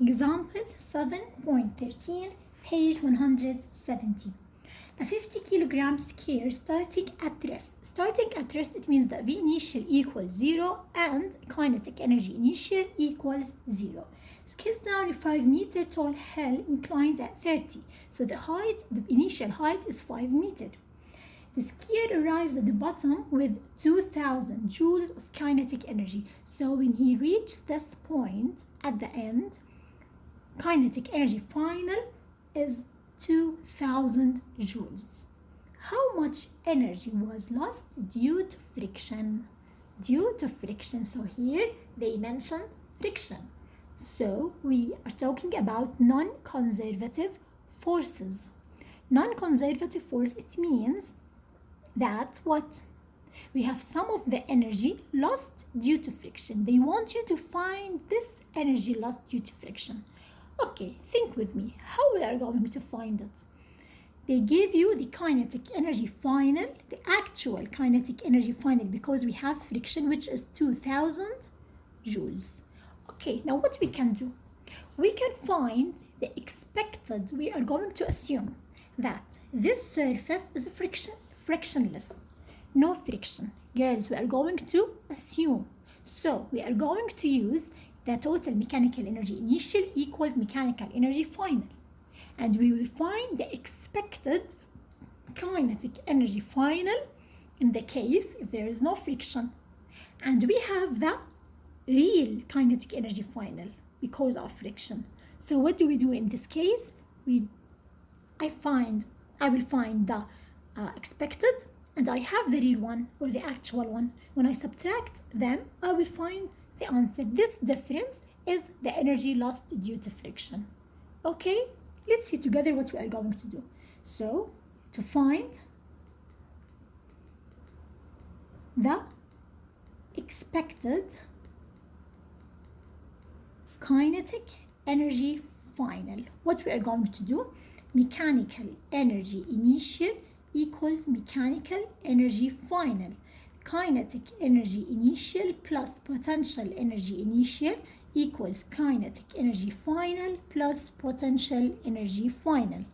Example 7.13, page 170. A 50 kilogram sphere starting at rest. Starting at rest, it means that V initial equals 0 and kinetic energy initial equals 0. Skids down a 5-meter tall hill inclined at 30. So the initial height is 5 meters. The skier arrives at the bottom with 2000 joules of kinetic energy. So when he reaches this point at the end, kinetic energy final is 2000 joules. How much energy was lost due to friction? Due to friction. So here they mention friction. So we are talking about non-conservative forces. Non-conservative force, it means that what? We have some of the energy lost due to friction. They want you to find this energy lost due to friction. Okay, think with me. How we are going to find it? They give you the kinetic energy final, the actual kinetic energy final, because we have friction, which is 2000 joules. Okay, now what we can do? We can find the expected. We are going to assume that this surface is frictionless, no friction. Girls, we are going to assume. So we are going to use the total mechanical energy initial equals mechanical energy final. And we will find the expected kinetic energy final in the case if there is no friction. And we have the real kinetic energy final because of friction. So what do we do in this case? I will find the expected, and I have the real one or the actual one. When I subtract them, I will find the answer. This difference is the energy lost due to friction. Okay, let's see together what we are going to do. So to find the expected kinetic energy final, what we are going to do? Mechanical energy initial equals mechanical energy final. Kinetic energy initial plus potential energy initial equals kinetic energy final plus potential energy final.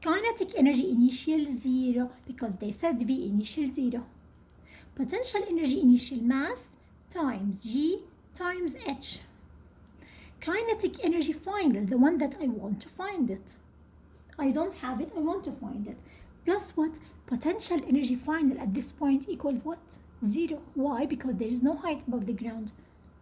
Kinetic energy initial 0 because they said V initial 0. Potential energy initial mass times G times H. Kinetic energy final, the one that I want to find it. I don't have it, I want to find it. Plus what? Potential energy final at this point equals what? 0. Why? Because there is no height above the ground.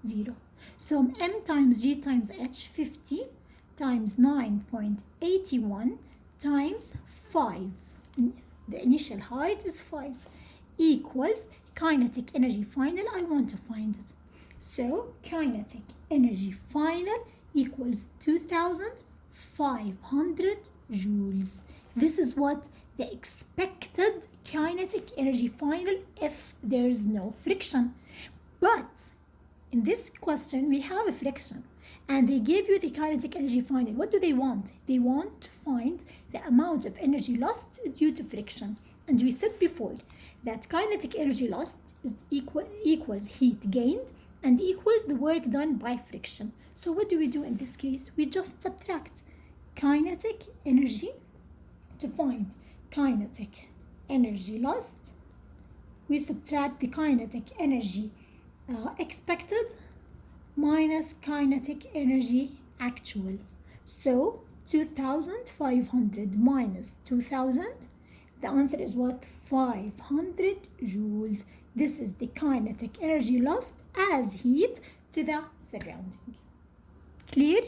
0. So M times G times H, 50 times 9.81 times 5. The initial height is 5 equals kinetic energy final. I want to find it. So kinetic energy final equals 2500 joules. This is what the expected kinetic energy final if there is no friction. But in this question we have a friction and they give you the kinetic energy final. What do they want? They want to find the amount of energy lost due to friction. And we said before that kinetic energy lost is equals heat gained and equals the work done by friction. So what do we do in this case? We just subtract kinetic energy to find kinetic energy lost. We subtract the kinetic energy expected minus kinetic energy actual. So 2500 minus 2000, the answer is what? 500 joules. This is the kinetic energy lost as heat to the surrounding. Clear?